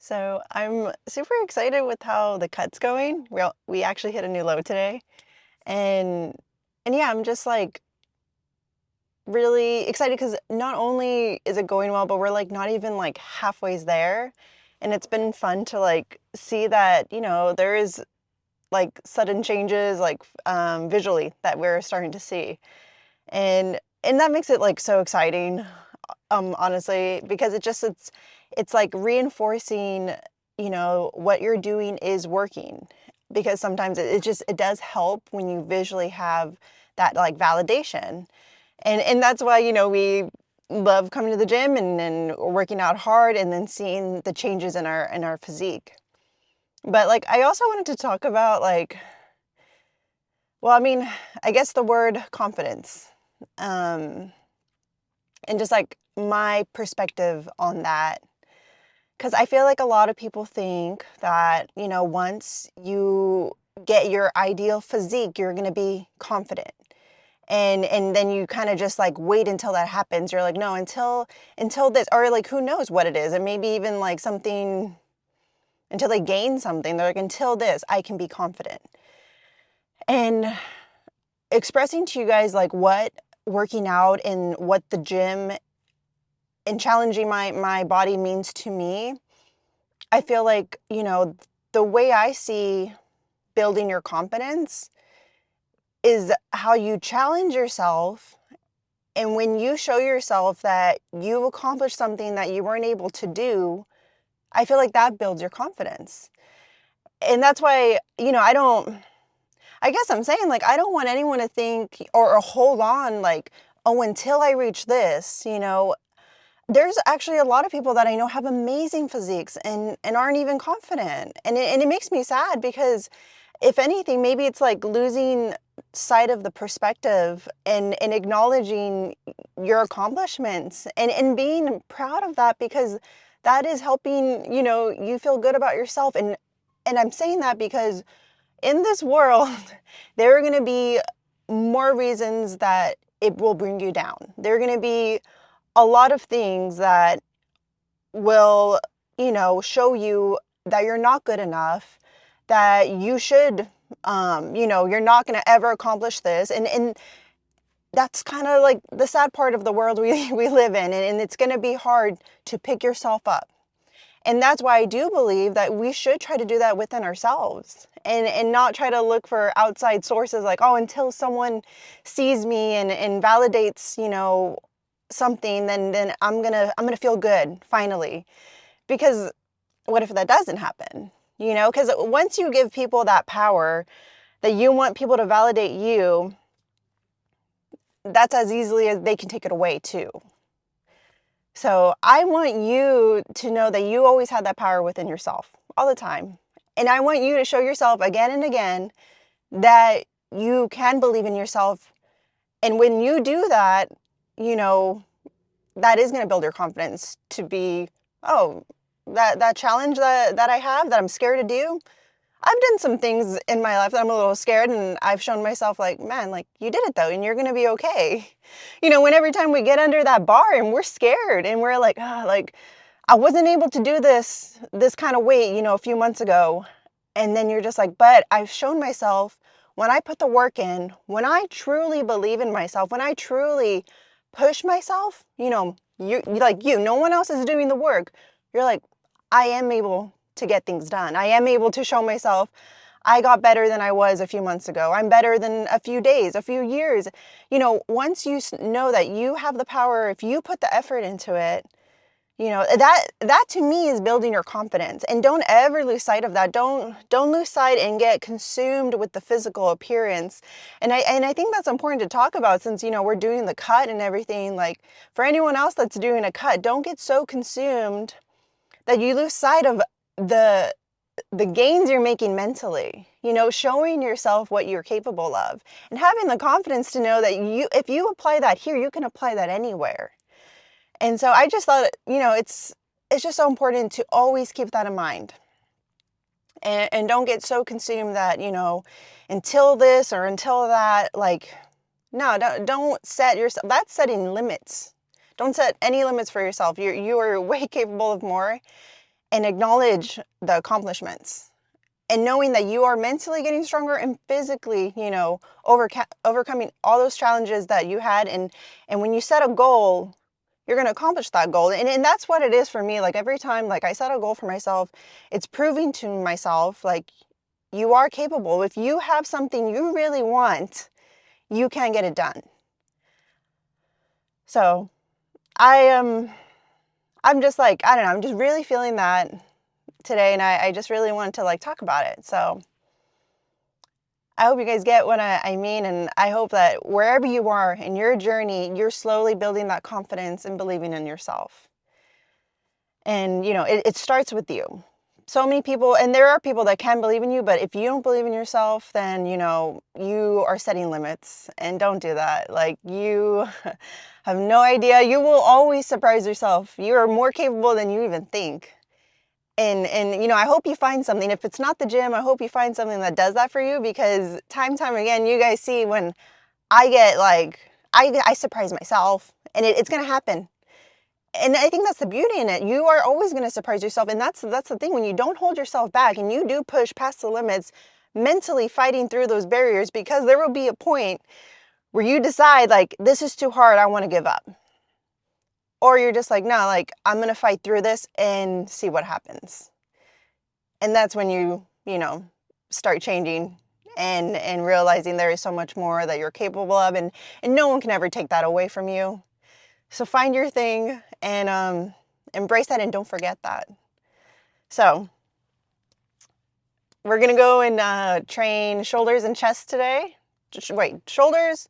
So I'm super excited with how the cut's going. We actually hit a new low today, and yeah, I'm just like really excited because not only is it going well, but we're like not even like halfway there, and it's been fun to like see that there is like sudden changes like visually that we're starting to see, and that makes it like so exciting, honestly, because it's like reinforcing, what you're doing is working. Because sometimes it does help when you visually have that like validation. And that's why, we love coming to the gym and working out hard and then seeing the changes in our physique. But like I also wanted to talk about like, well, I mean, I guess the word confidence. Um, and just like my perspective on that. Because I feel like a lot of people think that, once you get your ideal physique, you're going to be confident. And then you kind of just like wait until that happens. You're like, no, until this, or like who knows what it is. And maybe even like something until they gain something. They're like, until this, I can be confident. And expressing to you guys like what working out and what the gym and challenging my body means to me, I feel like, the way I see building your confidence is how you challenge yourself. And when you show yourself that you accomplished something that you weren't able to do, I feel like that builds your confidence. And that's why, I guess I'm saying like, I don't want anyone to think or hold on like, oh, until I reach this, there's actually a lot of people that I know have amazing physiques and aren't even confident. And it makes me sad because if anything, maybe it's like losing sight of the perspective and acknowledging your accomplishments and being proud of that, because that is helping, you feel good about yourself. And I'm saying that because in this world, there are going to be more reasons that it will bring you down. There are going to be a lot of things that will, show you that you're not good enough, that you should, you're not going to ever accomplish this. And that's kind of like the sad part of the world we live in. And it's going to be hard to pick yourself up. And that's why I do believe that we should try to do that within ourselves and not try to look for outside sources like, oh, until someone sees me and validates, something, then I'm gonna feel good finally. Because what if that doesn't happen? Because once you give people that power that you want people to validate you, that's as easily as they can take it away too. So I want you to know that you always have that power within yourself all the time. And I want you to show yourself again and again that you can believe in yourself. And when you do that, you know, that is going to build your confidence to be, oh, that challenge that I have that I'm scared to do. I've done some things in my life that I'm a little scared, and I've shown myself like, man, like you did it though, and you're going to be okay. When every time we get under that bar and we're scared and we're like, ah, like I wasn't able to do this kind of weight, a few months ago. And then you're just like, but I've shown myself when I put the work in, when I truly believe in myself, when I truly push myself, no one else is doing the work. You're like, I am able to get things done. I am able to show myself I got better than I was a few months ago. I'm better than a few days, a few years. Once you know that you have the power, if you put the effort into it, that to me is building your confidence. And don't ever lose sight of that. Don't lose sight and get consumed with the physical appearance. And I think that's important to talk about since, we're doing the cut and everything. Like for anyone else that's doing a cut, don't get so consumed that you lose sight of the gains you're making mentally, showing yourself what you're capable of and having the confidence to know that if you apply that here, you can apply that anywhere. And so I just thought, it's just so important to always keep that in mind. And don't get so consumed that, until this or until that, like, no, don't set yourself, that's setting limits. Don't set any limits for yourself. You are way capable of more. and acknowledge the accomplishments. And knowing that you are mentally getting stronger and physically, overcoming all those challenges that you had. And when you set a goal, you're going to accomplish that goal. And that's what it is for me. Like every time, like I set a goal for myself, it's proving to myself, like you are capable. If you have something you really want, you can get it done. So I'm just like, I don't know, I'm just really feeling that today. And I just really wanted to like talk about it. So I hope you guys get what I mean, and I hope that wherever you are in your journey, you're slowly building that confidence and believing in yourself. And, it starts with you. So many people, and there are people that can believe in you, but if you don't believe in yourself, then, you are setting limits, and don't do that. Like, you have no idea. You will always surprise yourself. You are more capable than you even think. And I hope you find something. If it's not the gym, I hope you find something that does that for you, because time again, you guys see when I get like, I surprise myself, and it's going to happen. And I think that's the beauty in it. You are always going to surprise yourself. And that's the thing. When you don't hold yourself back and you do push past the limits, mentally fighting through those barriers, because there will be a point where you decide like, this is too hard, I want to give up. Or you're just like, no, like I'm going to fight through this and see what happens. And that's when you start changing and realizing there is so much more that you're capable of, and no one can ever take that away from you. So find your thing and embrace that, and don't forget that. So we're gonna go and train shoulders and chest today. Shoulders,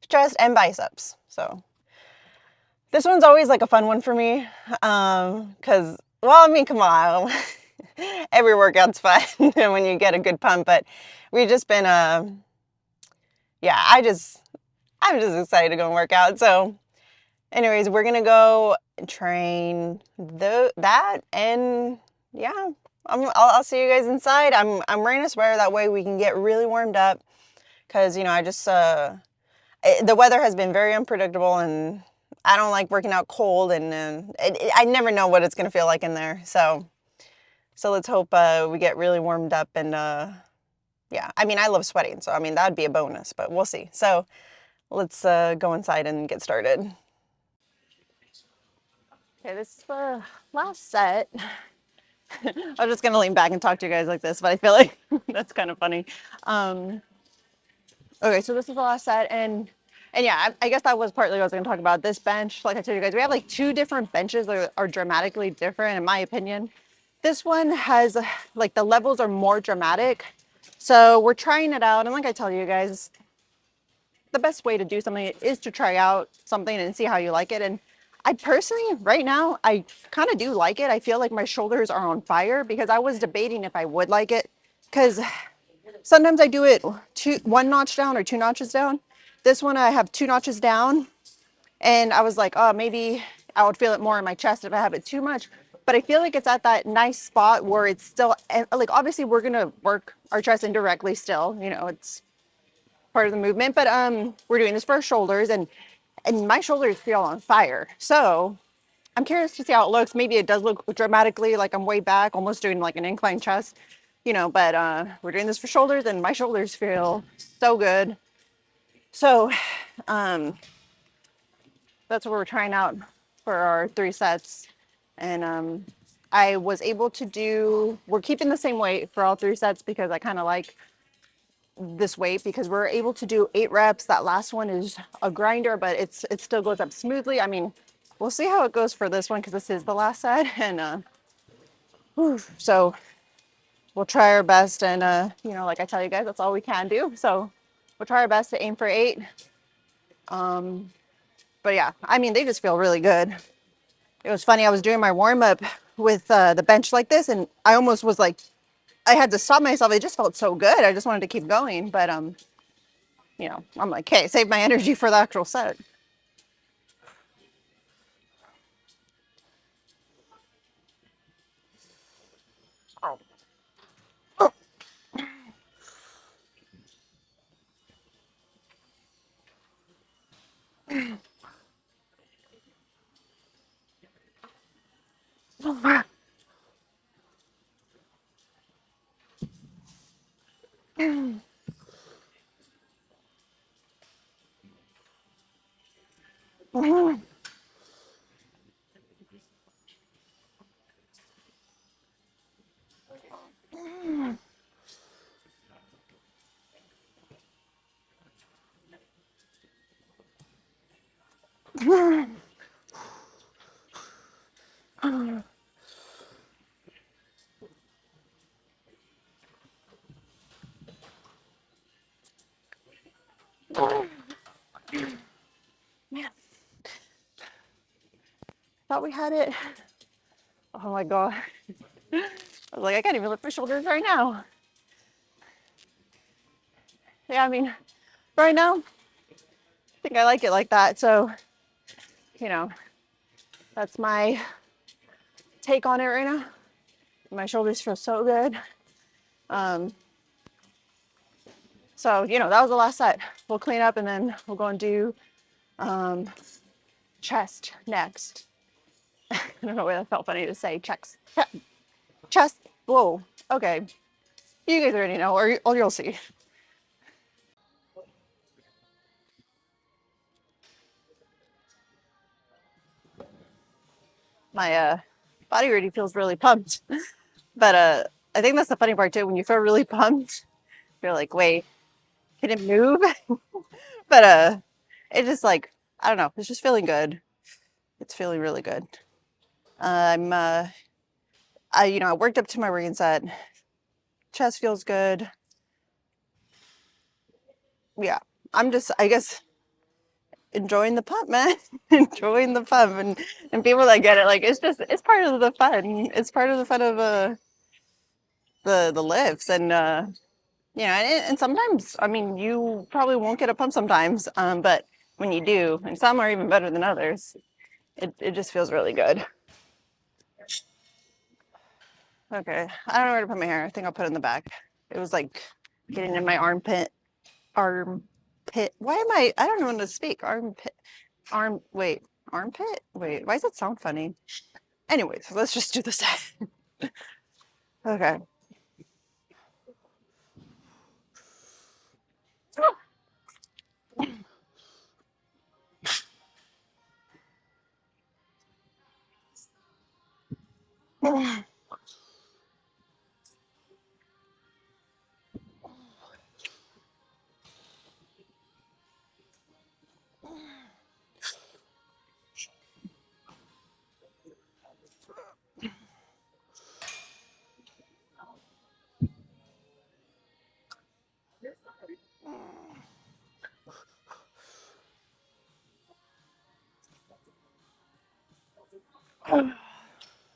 chest, and biceps. So this one's always like a fun one for me, because, well, I mean, come on. Every workout's fun when you get a good pump, but we've just been, yeah, I'm just excited to go and work out. So anyways, we're gonna go train that, and yeah, I'll see you guys inside. I'm wearing a sweater, that way we can get really warmed up, because I just the weather has been very unpredictable, and I don't like working out cold, and I never know what it's gonna feel like in there. So let's hope we get really warmed up, and yeah, I mean, I love sweating, so I mean, that'd be a bonus, but we'll see. So let's go inside and get started. Okay, this is the last set. I'm just gonna lean back and talk to you guys like this, but I feel like that's kind of funny. Okay, so this is the last set, and yeah, I guess that was partly what I was gonna talk about. This bench, like I told you guys, we have like two different benches that are dramatically different, in my opinion. This one has, like, the levels are more dramatic. So we're trying it out, and like I tell you guys, the best way to do something is to try out something and see how you like it. And I personally, right now, I kind of do like it. I feel like my shoulders are on fire, because I was debating if I would like it, because sometimes I do it one notch down or two notches down. This one I have two notches down, and I was like, oh, maybe I would feel it more in my chest if I have it too much. But I feel like it's at that nice spot where it's still, like, obviously we're gonna work our chest indirectly still, it's part of the movement, but we're doing this for our shoulders, and my shoulders feel on fire. So I'm curious to see how it looks. Maybe it does look dramatically like I'm way back, almost doing like an incline chest, but we're doing this for shoulders, and my shoulders feel so good. So that's what we're trying out for our 3 sets. And I was able to we're keeping the same weight for all 3 sets, because I kind of like this weight, because we're able to do 8 reps. That last one is a grinder, but it still goes up smoothly. I mean, we'll see how it goes for this one, because this is the last set. And so we'll try our best, and like I tell you guys, that's all we can do. So we'll try our best to aim for 8. But yeah, I mean, they just feel really good. It was funny, I was doing my warm-up with the bench like this, and I almost was like, I had to stop myself. It just felt so good. I just wanted to keep going, but I'm like, hey, save my energy for the actual set. Man, thought we had it. Oh my God. I was like, I can't even lift my shoulders right now. Yeah, I mean, right now, I think I like it like that. So, you know, that's my take on it right now. My shoulders feel so good. Um, so, that was the last set. We'll clean up and then we'll go and do um, chest next. I don't know why that felt funny to say. Chest. Whoa. Okay. You guys already know, or you'll see. My body already feels really pumped. But I think that's the funny part too. When you feel really pumped, you're like, wait, can it move? But it just like, I don't know. It's just feeling good. It's feeling really good. I'm I worked up to my ring set. Chest feels good. Yeah, I'm just, I guess, enjoying the pump, man. Enjoying the pump, and people that get it, like, it's part of the fun. It's part of the fun of the lifts, and and sometimes, I mean, you probably won't get a pump sometimes, but when you do, and some are even better than others, it just feels really good. Okay, I don't know where to put my hair. I think I'll put it in the back. It was like getting in my armpit. Armpit. Why am I don't know when to speak. Wait, armpit? Wait, why does it sound funny? Anyways, let's just do this. Okay.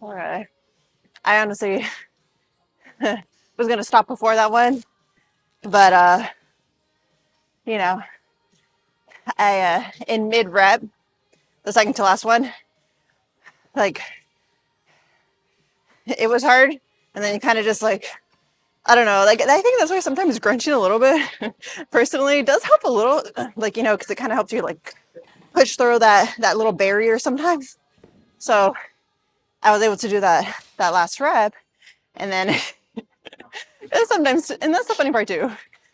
Okay. I honestly was gonna stop before that one, but you know, I in mid rep, the second to last one, like it was hard, and then you kind of just like I don't know, like I think that's why sometimes grunching a little bit personally does help a little, like because it kind of helps you like push through that little barrier sometimes. So I was able to do that last rep, and then sometimes, and that's the funny part too.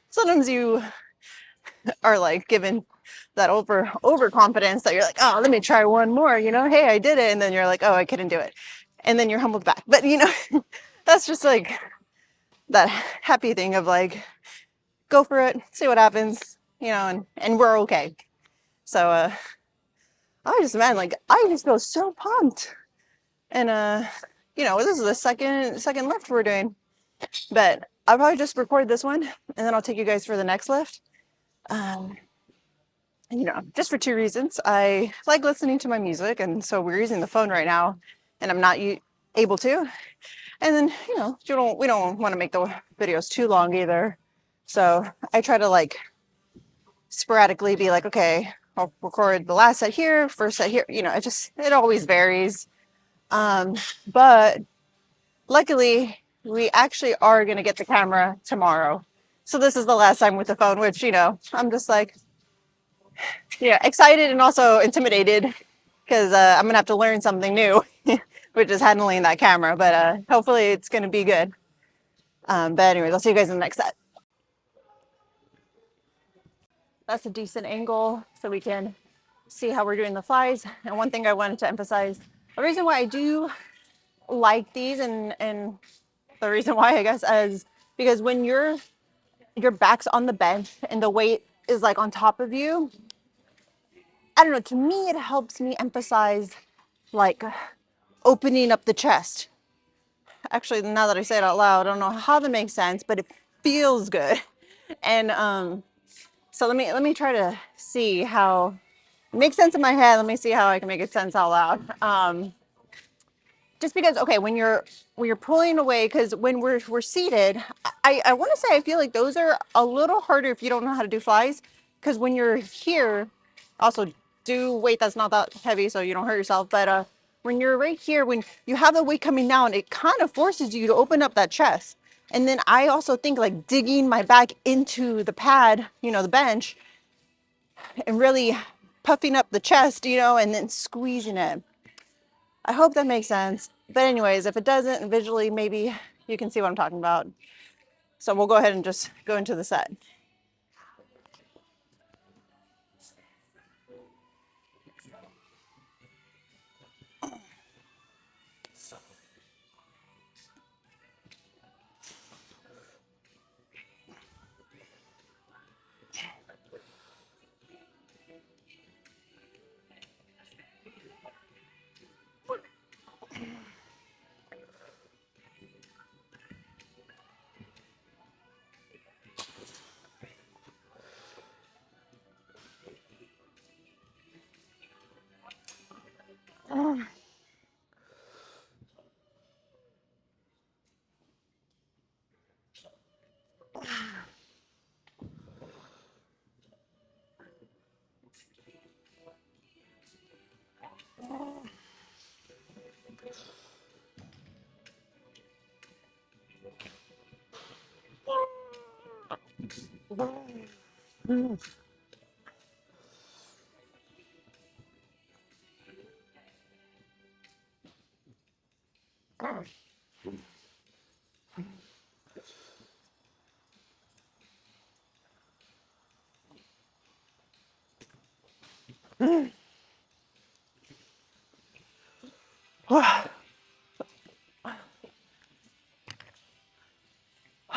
Sometimes you are like given that overconfidence that you're like, oh, let me try one more. Hey, I did it, and then you're like, oh, I couldn't do it, and then you're humbled back. But that's just like that happy thing of like, go for it, see what happens, and we're okay. So I just man, like I just feel so pumped, and this is the second lift we're doing, but I'll probably just record this one, and then I'll take you guys for the next lift. Um, just for two reasons. I like listening to my music, and so we're using the phone right now, and I'm not able to. And then, we don't want to make the videos too long either. So I try to like sporadically be like, okay, I'll record the last set here, first set here. It always varies. But luckily, we actually are going to get the camera tomorrow. So this is the last time with the phone, which, I'm just like, yeah, excited and also intimidated because I'm gonna have to learn something new, which is handling that camera. But hopefully it's gonna be good. But anyways, I'll see you guys in the next set. that's a decent angle so we can see how we're doing the flies. And one thing I wanted to emphasize, the reason why I do like these and the reason why I guess is because when your back's on the bench and the weight is like on top of you, I don't know, to me it helps me emphasize like opening up the chest. Actually, now that I say it out loud, I don't know how that makes sense, but it feels good. And so let me try to see how it makes sense in my head. Let me see how I can make it sense out loud. Just because, okay, when you're pulling away, because when we're seated, I want to say I feel like those are a little harder if you don't know how to do flies, because when you're here, also do weight that's not that heavy so you don't hurt yourself. But when you're right here, when you have the weight coming down, it kind of forces you to open up that chest. And then I also think like digging my back into the pad, the bench, and really puffing up the chest, and then squeezing it. I hope that makes sense. But anyways, if it doesn't, visually, maybe you can see what I'm talking about. So we'll go ahead and just go into the set.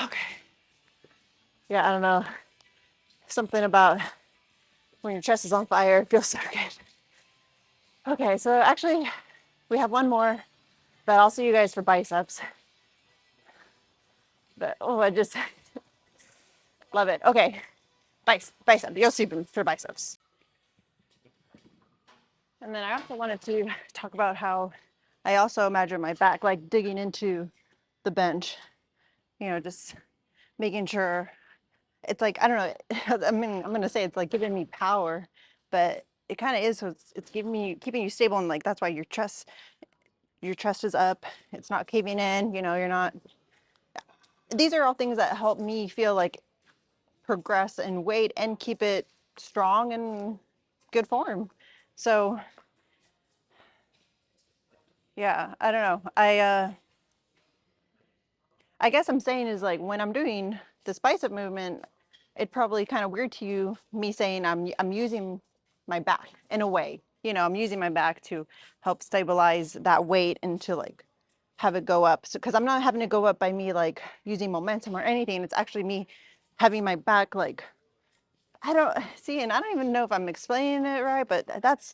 Okay. Yeah, I don't know. Something about when your chest is on fire, it feels so good. Okay, so actually, we have one more, but I'll see you guys for biceps. But I just love it. Okay, bicep. You'll see them for biceps. And then I also wanted to talk about how I also imagine my back like digging into the bench, just making sure it's like, I don't know, I mean, I'm gonna say it's like giving me power, but it kind of is. So it's keeping you stable, and like that's why your chest is up. It's not caving in. You're not. These are all things that help me feel like progress in weight and keep it strong and good form. So yeah, I don't know. I guess I'm saying is like when I'm doing this bicep movement, it probably kind of weird to you, me saying I'm using my back in a way. I'm using my back to help stabilize that weight and to like have it go up. So, because I'm not having to go up by me like using momentum or anything. It's actually me having my back like, I don't see, and I don't even know if I'm explaining it right, but that's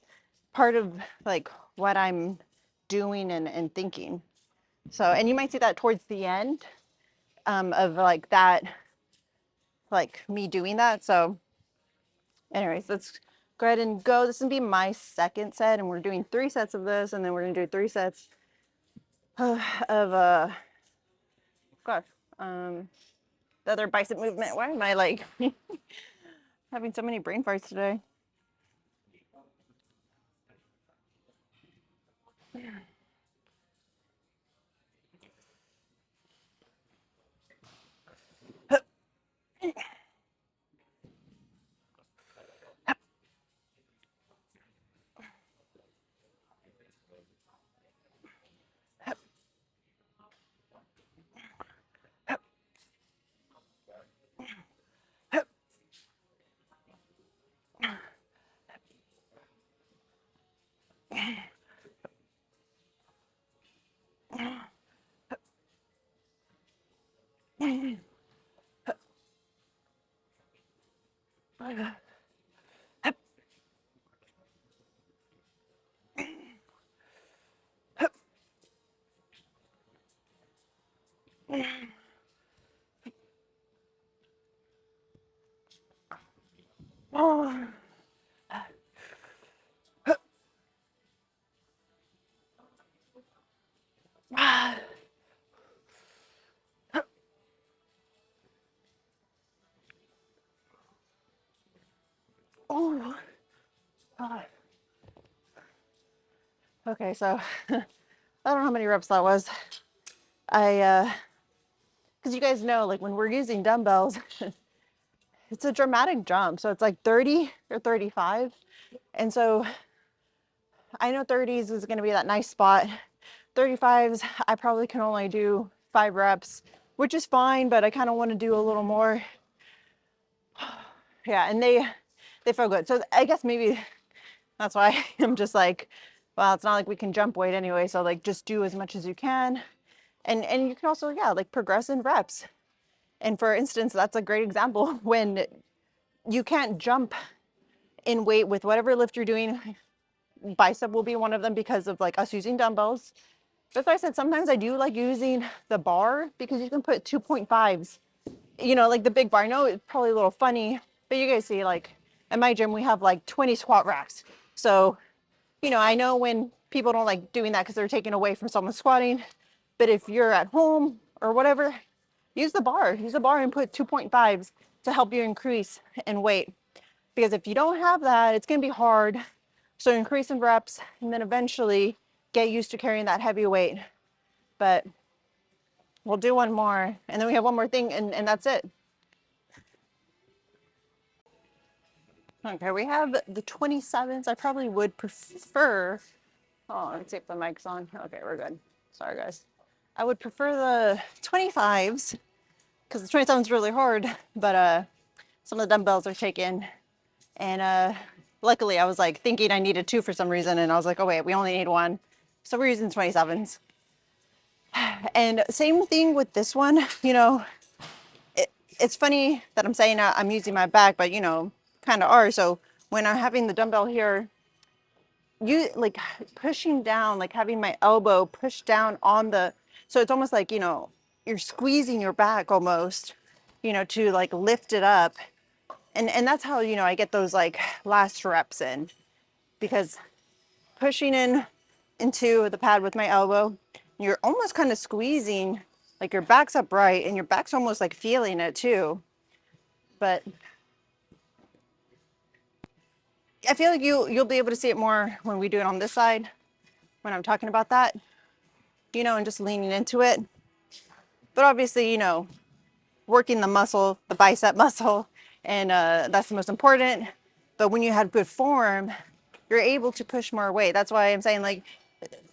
part of like what I'm doing and thinking. So, and you might see that towards the end of like that, like me doing that. So anyways, let's go ahead and go. This will be my second set, and we're doing 3 sets of this, and then we're gonna do 3 sets of gosh, the other bicep movement. Why am I like having so many brain farts today? Oh. Oh. Okay, so I don't know how many reps that was. Because you guys know, like when we're using dumbbells, it's a dramatic jump. So it's like 30 or 35. And so I know 30s is going to be that nice spot. 35s, I probably can only do 5 reps, which is fine, but I kind of want to do a little more. Yeah, and they feel good. So I guess maybe that's why I'm just like, well, it's not like we can jump weight anyway. So like just do as much as you can. And you can also, yeah, like progress in reps. And for instance, that's a great example when you can't jump in weight with whatever lift you're doing. Bicep will be one of them because of like us using dumbbells. That's why I said sometimes I do like using the bar because you can put 2.5s, you know, like the big bar. I know it's probably a little funny, but you guys see like at my gym, we have like 20 squat racks. So, you know, I know when people don't like doing that because they're taking away from someone squatting, but if you're at home or whatever, use the bar and put 2.5s to help you increase in weight. Because if you don't have that, it's going to be hard. So increase in reps and then eventually get used to carrying that heavy weight. But we'll do one more and then we have one more thing and that's it. Okay, we have the 27s. I probably would prefer, oh, let me see if the mic's on. Okay, we're good. Sorry guys. I would prefer the 25s because the 27 is really hard, but some of the dumbbells are taken. And luckily I was like thinking I needed 2 for some reason. And I was like, oh wait, we only need 1. So we're using 27s. And same thing with this one, you know, it's funny that I'm saying I'm using my back, but you know, kind of are. So when I'm having the dumbbell here, you like pushing down, like having my elbow push down on the, so it's almost like, you know, you're squeezing your back almost, you know, to like lift it up. And that's how, you know, I get those like last reps in because pushing in into the pad with my elbow, you're almost kind of squeezing, like your back's upright and your back's almost like feeling it too. But I feel like you'll be able to see it more when we do it on this side, when I'm talking about that, you know, and just leaning into it. But obviously, you know, working the muscle, the bicep muscle, and that's the most important. But when you have good form, you're able to push more weight. That's why I'm saying like,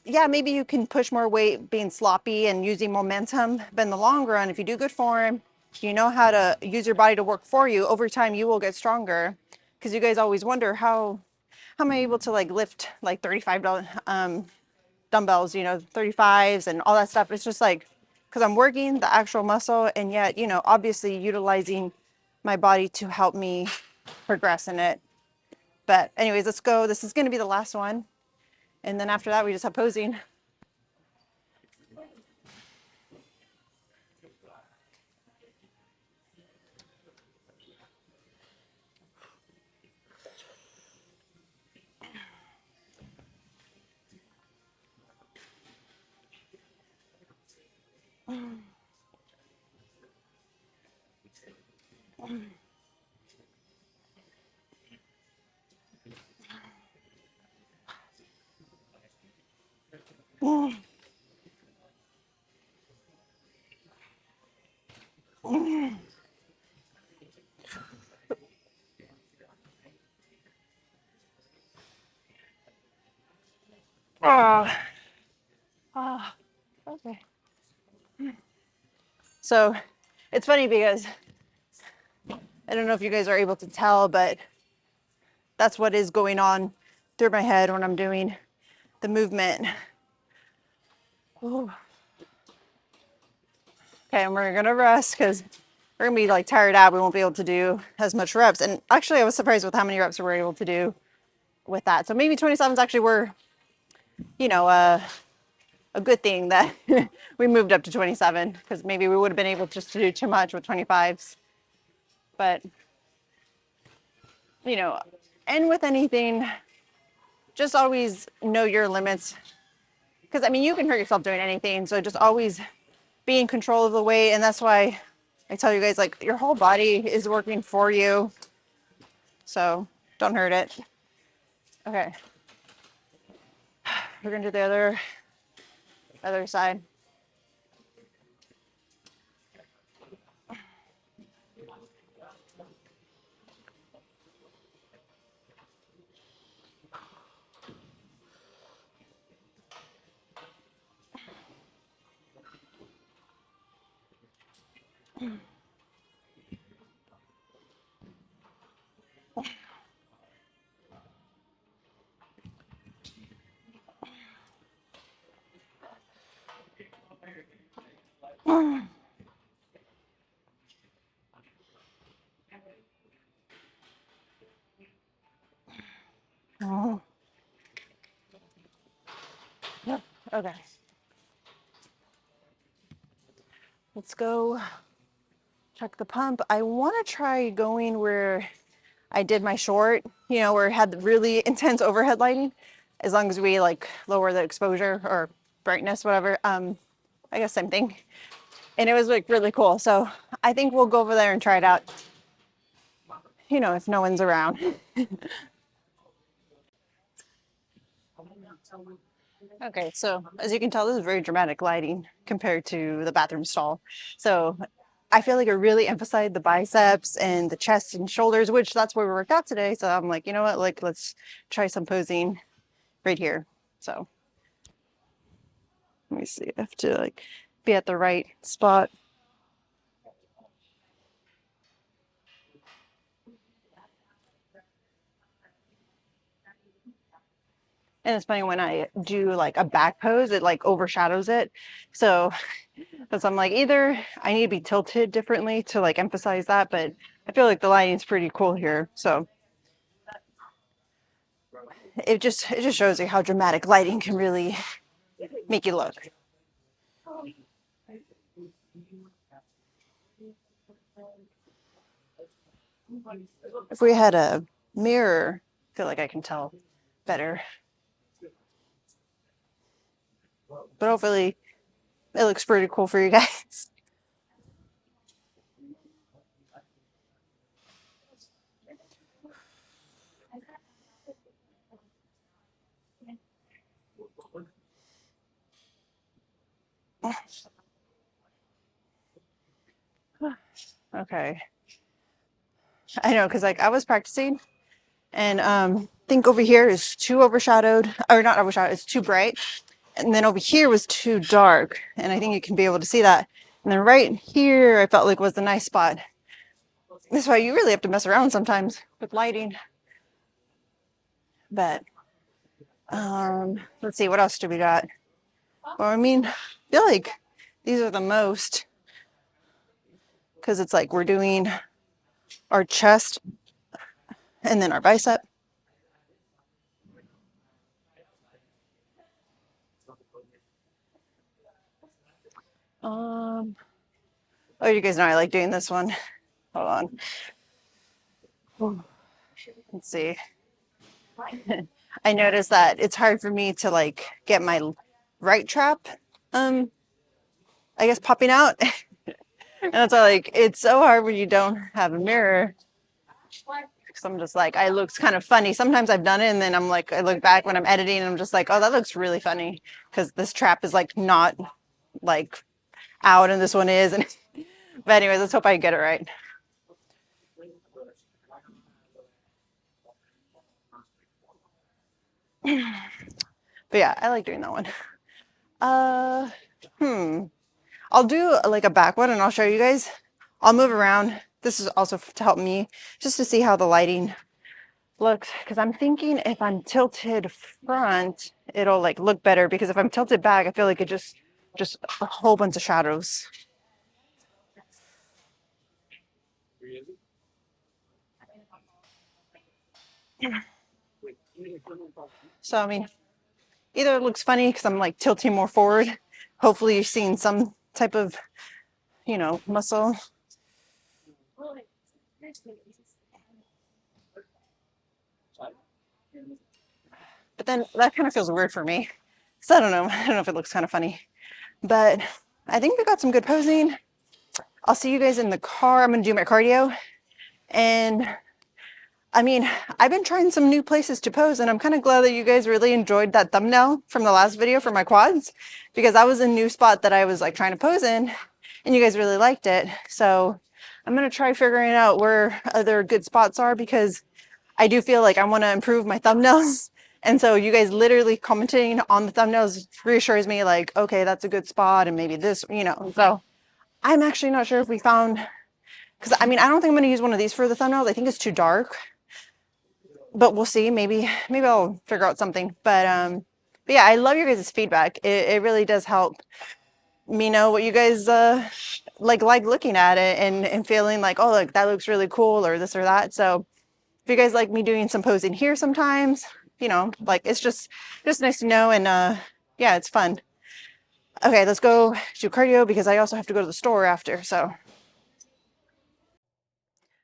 yeah, maybe you can push more weight being sloppy and using momentum, but in the long run, if you do good form, you know how to use your body to work for you, over time you will get stronger. Because you guys always wonder how am I able to like lift like $35 dumbbells, you know, 35s and all that stuff. It's just like, because I'm working the actual muscle and yet, you know, obviously utilizing my body to help me progress in it. But anyways, let's go. This is going to be the last one. And then after that, we just have posing. Ah, ah, okay. So it's funny because I don't know if you guys are able to tell, but that's what is going on through my head when I'm doing the movement. Ooh. Okay, and we're gonna rest because we're gonna be like tired out. We won't be able to do as much reps. And actually, I was surprised with how many reps we were able to do with that. So maybe 27s actually were, you know, a good thing that we moved up to 27 because maybe we would have been able just to do too much with 25s. But, you know, and with anything, just always know your limits. Because, I mean, you can hurt yourself doing anything. So just always be in control of the weight. And that's why I tell you guys, like, your whole body is working for you. So don't hurt it. Okay. We're going to do the other side. Oh. Yep. Okay. Let's go check the pump. I want to try going where I did my short, you know, where it had the really intense overhead lighting, as long as we like lower the exposure or brightness, whatever. I guess same thing. And it was like really cool. So I think we'll go over there and try it out, you know, if no one's around. Okay, so as you can tell, this is very dramatic lighting compared to the bathroom stall. So I feel like it really emphasized the biceps and the chest and shoulders, which that's where we worked out today. So I'm like, you know what, like let's try some posing right here. So let me see, I have to like be at the right spot. And it's funny when I do like a back pose, it like overshadows it. So because I'm like, either I need to be tilted differently to like emphasize that, but I feel like the lighting's pretty cool here. So it just shows you how dramatic lighting can really make you look. If we had a mirror, I feel like I can tell better. But hopefully it looks pretty cool for you guys. Okay. I know, because like I was practicing and think over here is too overshadowed, or not overshadowed, it's too bright. And then over here was too dark. And I think you can be able to see that. And then right here, I felt like was the nice spot. That's why you really have to mess around sometimes with lighting. But let's see, what else do we got? Well, I mean, I feel like these are the most, because it's like we're doing our chest and then our bicep. Oh, you guys know I like doing this one. Hold on. Let's see. I noticed that it's hard for me to like get my right trap, I guess popping out. And that's why like it's so hard when you don't have a mirror. Because I'm just like, I looks kind of funny. Sometimes I've done it and then I'm like, I look back when I'm editing and I'm just like, oh, that looks really funny. Because this trap is like not like out and this one is. And but anyways, let's hope I get it right. But yeah, I like doing that one. Uh, hmm. I'll do like a back one and I'll show you guys. I'll move around. This is also to help me just to see how the lighting looks, because I'm thinking if I'm tilted front, it'll like look better, because if I'm tilted back, I feel like it just a whole bunch of shadows. So, I mean, either it looks funny because I'm like tilting more forward. Hopefully you're seeing some type of, muscle. But then that kind of feels weird for me. So I don't know. I don't know if it looks kind of funny. But I think we got some good posing. I'll see you guys in the car. I'm going to do my cardio. And I mean, I've been trying some new places to pose, and I'm kind of glad that you guys really enjoyed that thumbnail from the last video for my quads, because that was a new spot that I was like trying to pose in, and you guys really liked it. So I'm going to try figuring out where other good spots are, because I do feel like I want to improve my thumbnails. And so you guys literally commenting on the thumbnails reassures me like, okay, that's a good spot, and maybe this, So I'm actually not sure if we found, because I mean, I don't think I'm going to use one of these for the thumbnails. I think it's too dark, but we'll see. Maybe I'll figure out something. But yeah, I love your guys' feedback. It really does help me know what you guys like looking at it, and feeling like, oh, look, that looks really cool, or this or that. So if you guys like me doing some posing here sometimes, like it's just nice to know. And yeah, it's fun. Okay, let's go do cardio, because I also have to go to the store after. So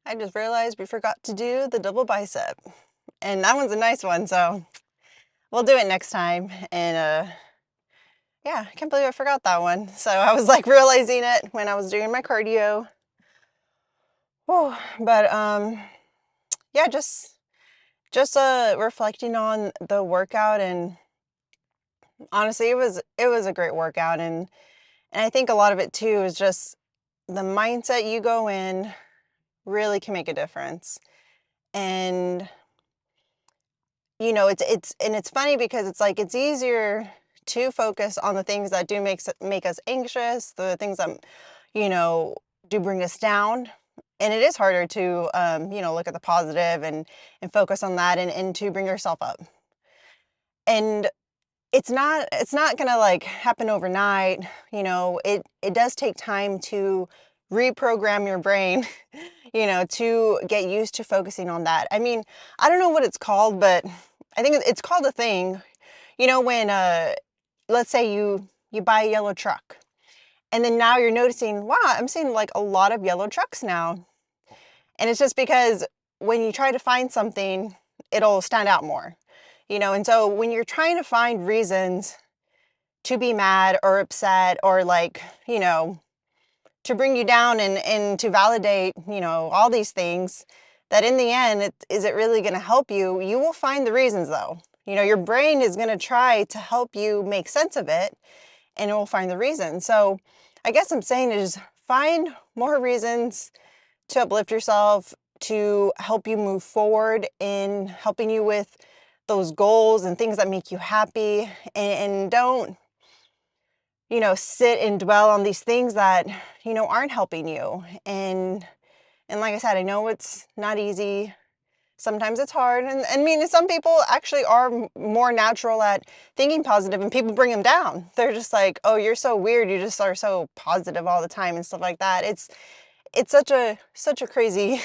I just realized we forgot to do the double bicep, and that one's a nice one, so we'll do it next time. And yeah, I can't believe I forgot that one. So I was like realizing it when I was doing my cardio. Oh, but yeah, just reflecting on the workout, and honestly, it was a great workout. And I think a lot of it too is just the mindset you go in really can make a difference. And it's funny, because it's like it's easier to focus on the things that do make us anxious, the things that do bring us down. And it is harder to look at the positive, and focus on that, and to bring yourself up. And it's not gonna like happen overnight. It does take time to reprogram your brain, to get used to focusing on that. I mean, I don't know what it's called, but I think it's called a thing. When let's say you buy a yellow truck, and then now you're noticing, wow, I'm seeing like a lot of yellow trucks now. And it's just because when you try to find something, it'll stand out more. And so when you're trying to find reasons to be mad or upset, or like, to bring you down, and to validate, all these things, that in the end, is it really going to help you? You will find the reasons, though. Your brain is going to try to help you make sense of it, and it will find the reason. So I guess I'm saying is, find more reasons to uplift yourself, to help you move forward in helping you with those goals and things that make you happy. And don't, sit and dwell on these things that, aren't helping you. And like I said, I know it's not easy. Sometimes it's hard. And I mean, some people actually are more natural at thinking positive, and people bring them down. They're just like, oh, you're so weird. You just are so positive all the time and stuff like that. It's such a crazy,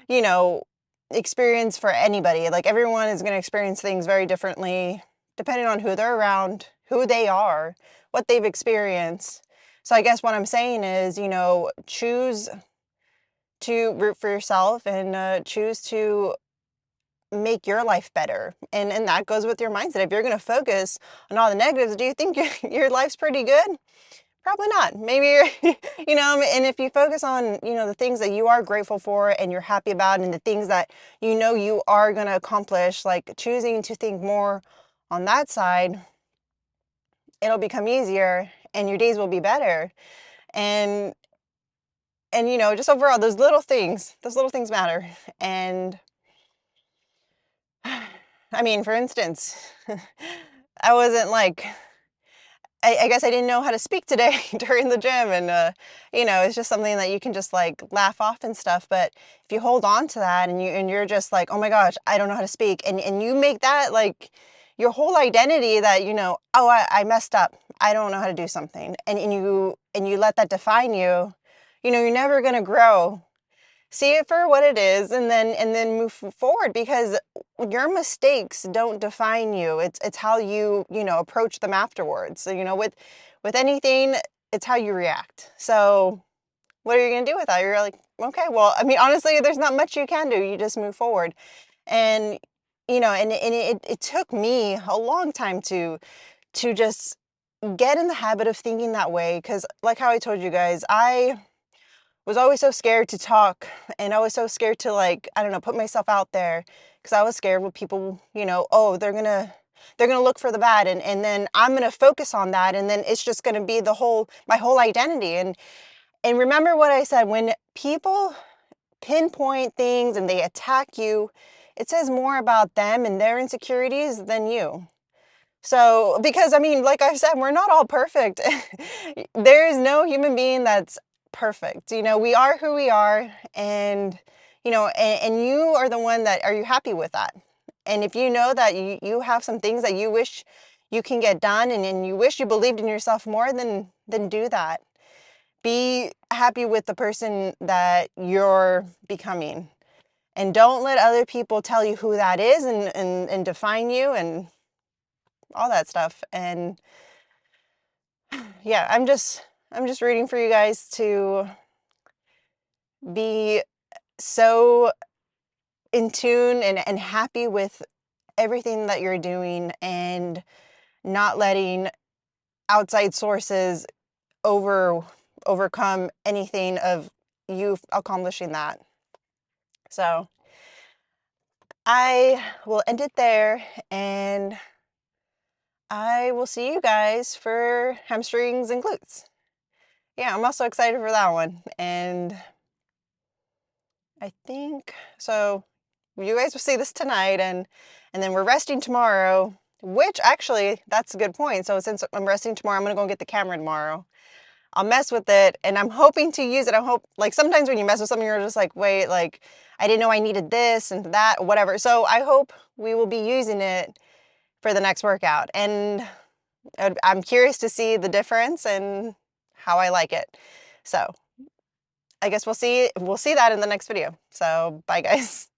you know, experience for anybody. Like, everyone is going to experience things very differently depending on who they're around, who they are, what they've experienced. So I guess what I'm saying is, choose to root for yourself, and choose to make your life better. And that goes with your mindset. If you're going to focus on all the negatives, do you think your life's pretty good? Probably not. Maybe you're, and if you focus on, the things that you are grateful for and you're happy about, and the things that you are going to accomplish, like choosing to think more on that side, it'll become easier, and your days will be better. And just overall, those little things matter. And I mean, for instance, I wasn't like, I guess I didn't know how to speak today during the gym, and it's just something that you can just like laugh off and stuff. But if you hold on to that, and you're just like, oh my gosh, I don't know how to speak, and you make that like your whole identity, that oh, I messed up, I don't know how to do something, and you let that define you, you're never gonna grow. see it for what it is, and then move forward, because your mistakes don't define you. It's how you know, approach them afterwards. So, you know, with anything, it's how you react. So what are you going to do with that? You're like, okay, well, I mean, honestly, there's not much you can do. You just move forward. And, you know, and it took me a long time to just get in the habit of thinking that way. Because like how I told you guys, I was always so scared to talk, and I was so scared to, like, I don't know, put myself out there, because I was scared what people, you know, oh, they're gonna look for the bad, and then I'm gonna focus on that, and then it's just gonna be my whole identity. And remember what I said, when people pinpoint things and they attack you, it says more about them and their insecurities than you. So, because I mean, like I said, we're not all perfect. There is no human being that's perfect. You know, we are who we are, and you know, and you are the one that, are you happy with that? And if you know that you have some things that you wish you can get done, and you wish you believed in yourself more, then do that. Be happy with the person that you're becoming. And don't let other people tell you who that is, and define you and all that stuff. And yeah, I'm just rooting for you guys to be so in tune and happy with everything that you're doing, and not letting outside sources over overcome anything of you accomplishing that. So I will end it there, and I will see you guys for hamstrings and glutes. Yeah, I'm also excited for that one. And I think so. You guys will see this tonight, and then we're resting tomorrow. Which actually, that's a good point. So since I'm resting tomorrow, I'm gonna go get the camera tomorrow. I'll mess with it, and I'm hoping to use it. I hope, like, sometimes when you mess with something, you're just like, wait, like, I didn't know I needed this and that, whatever. So I hope we will be using it for the next workout, and I'm curious to see the difference and how I like it. So I guess we'll see that in the next video. So bye, guys.